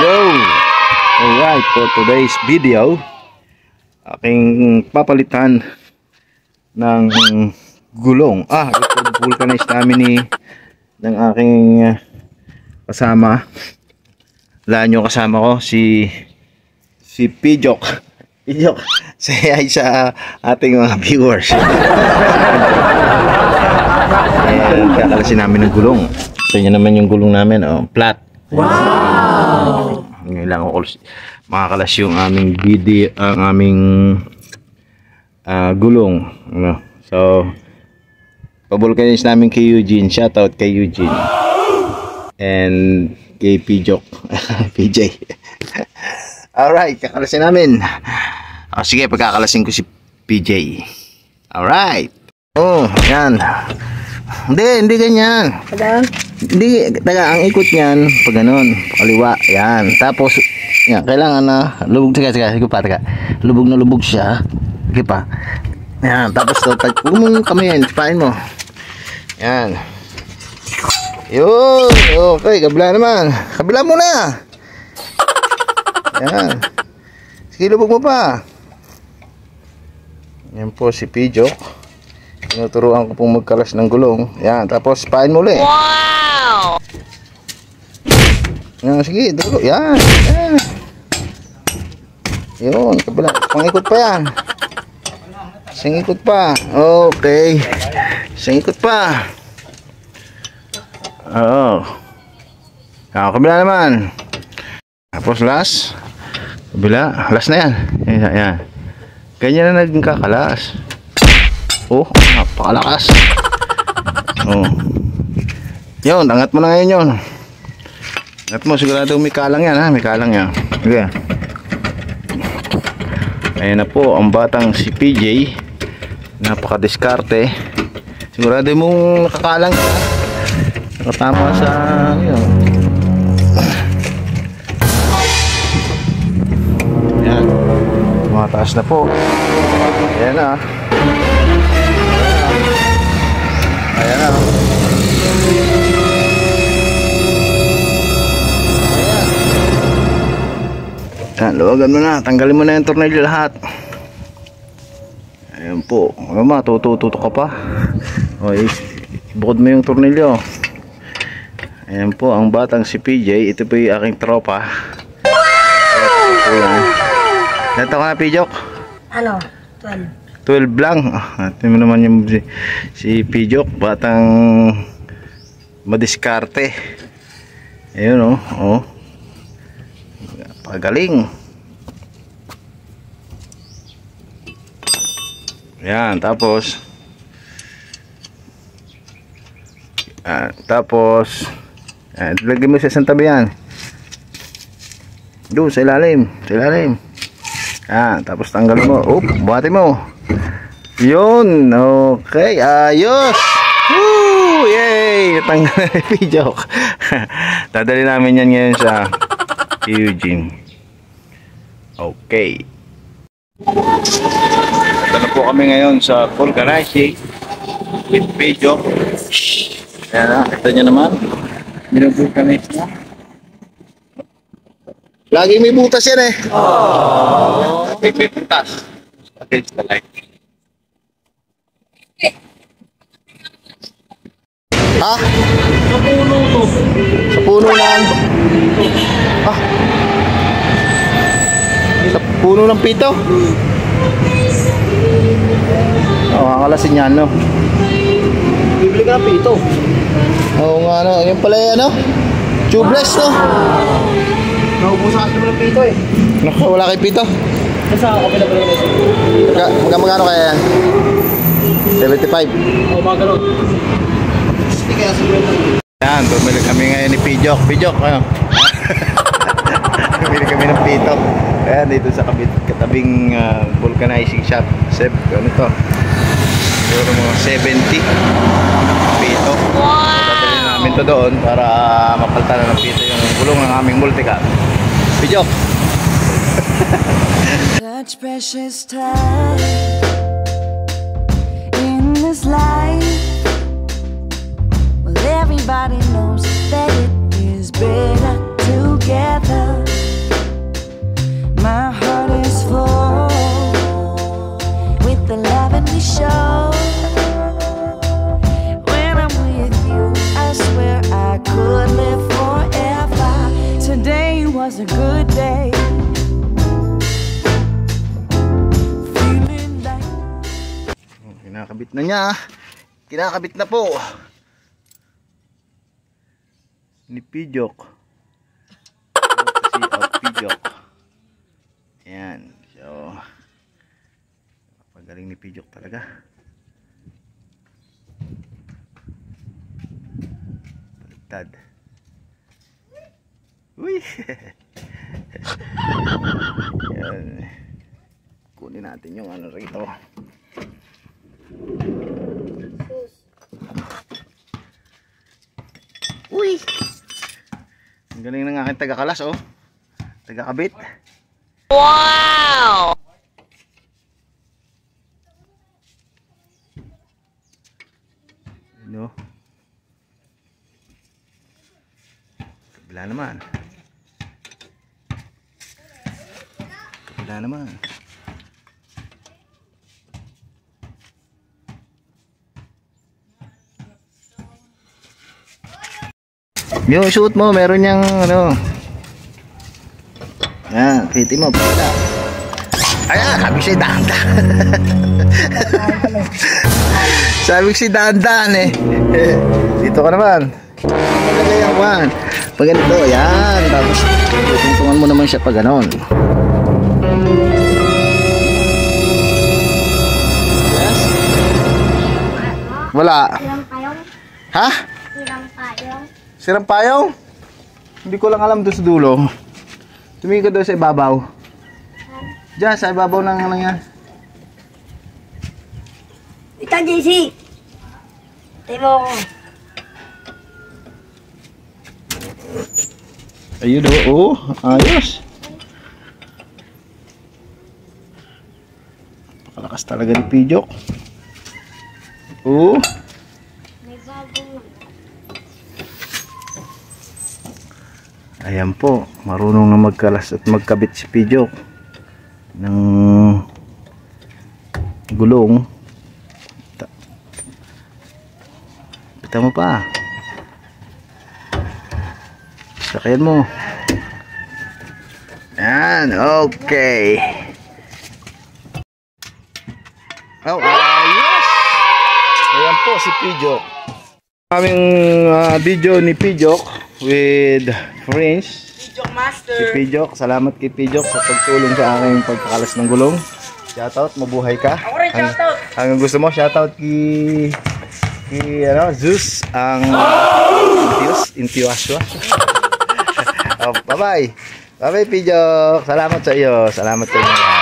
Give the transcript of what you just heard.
Yo! Alright, for today's video, aking papalitan ng gulong. Ito vulcanize namin ng aking kasama. Laan nyo kasama ko, si Pijok. Pijok, say hi sa ating mga viewers. Ayan, kakalasin namin ng gulong. Ito nyo naman yung gulong namin, flat. Wow! Ngayon lang ako makakalas yung aming video, ang aming gulong. So, pabulkanize namin kay Eugene. Shoutout kay Eugene. And kay Pijok. PJ. Alright, kakalasin namin. Sige, pagkakalasin ko si PJ. Alright. Yan. Hindi ganyan. Hindi, taga, ang ikot niyan, pag ganun, kaliwa, yan. Tapos, yan, kailangan na, lubog, sige pa, lubog na lubog siya. Sige pa. Yan, tapos, huwag mong kamayin, sipain mo. Yan. Yun, okay, kabila naman. Kabila muna. Yan. Sige, lubog mo pa. Yan po si Pijok. Tinuturuan ko pong magkalas ng gulong. Yan, tapos sipain mo ulit. Wow! Yan, sige, dulo. Yan, yan. Yun, kabila. Pangikot pa yan. Singikot pa. Okay. Singikot pa. Oo. Kabila naman. Tapos last. Kabila. Last na yan. Yan. Ganyan na naging kakalas. Napakalakas. Yun, angat mo na ngayon yun. Angat mo, sigurado may kalang yan ha. May kalang yan. Okay. Ayan na po ang batang si PJ. Napakadiskarte. Sigurado mong nakakalang ha. Nakatama sa yun. Ayan. Tumataas na po. Ayan na. Ayan na. Ayan, luwagan mo na. Tanggalin mo na yung tornilyo lahat. Ayan po. Matututo ka pa. Ibukod mo yung tornilyo. Ayan po ang batang si PJ. Ito po yung aking tropa. Ito ka na, Pijok? Ano? 12. 12 lang. Ito mo naman yung si Pijok, batang madiskarte. Ayun pagaling. Yan, tapos lagyan mo sa isang tabi yan. Doon sa ilalim, tapos tanggalin mo. Buhati mo. Yun, okay, ayos. Woo! Yay! Natanggal na yung Pijok. Dadali namin yan ngayon sa Eugene. Okay. Ito na po kami ngayon sa vulcanizing with Pijok. Ayan na, ito nyo naman. Binubulcanize na. Lagi may butas yan eh. May butas. Against the light. Ha? Sa puno to. Sa puno lang. Sa puno ng pito. Kakalasin yan, no? Bibili ka ng pito. Oo nga, no? Yan pala yan, no? Tubeless, no? Naubusan ka ng pito, eh. Naku, wala kay pito. Nasa kapila pala yun. Magkano kaya yan? 75. Mga galon. Yan, bumili kami ngayon ni Pijok. Pijok, bumili kami ng pito. Ayan, dito sa katabing vulcanizing shop. Ano to? Siguro mga 70 pito. Tatali namin to doon para mapalitan ng pito yung gulong ng aming multicar. Pijok! Such precious time in this life. Well, everybody knows that it is better together. was a good day. Feeling like Kinakabit na niya. Kinakabit na po. Ni Pijok. Si Pijok. Ayan. So, pagaling ni Pijok talaga. Baliktad. Uy! Ayan. Kunin natin yung ano rito. Uy! Ang galing ng aking taga-kalas, oh. Taga-kabit. Wow! Ano? Kabila naman. Kabila naman. Yung shoot mo, meron niyang ano. Yan, piti mo pala. Ayan, sabi ko siya dahan-dahan. Sabi ko siya dahan-dahan eh. Dito ka naman. Pagkagay ang kwan. Pag ganito, yan. Tapos, tuntungan mo naman siya pag ganon. Yes? Wala. Silang payong? Ha? Silang payong? Sirang payong? Hindi ko lang alam doon sa dulo. Tumingin ka doon sa ibabaw. Diyan, sa ibabaw ng ano yan. Ito, JC! Tayo ko. Ayun o, ayos. Napakalakas talaga ni Pijok. Oo. May bagong Ayan po, marunong na magkalas at magkabit si Pijok ng gulong. Pita mo pa. Sakyan mo. Ayan, okay. Oh, ayos! Ayan po si Pijok. Kaming video ni Pijok with friends. Pijok Master! Si Pijok, salamat kay Pijok sa pagtulong sa aking pagkakalas ng gulong. Shoutout, mabuhay ka. Ako rin, shoutout! Hanggang gusto mo, shoutout kay ano, Zeus, ang Intiwaswa. Oh, bye-bye. Bye-bye, Pijok. Salamat sa iyo. Salamat sa inyo.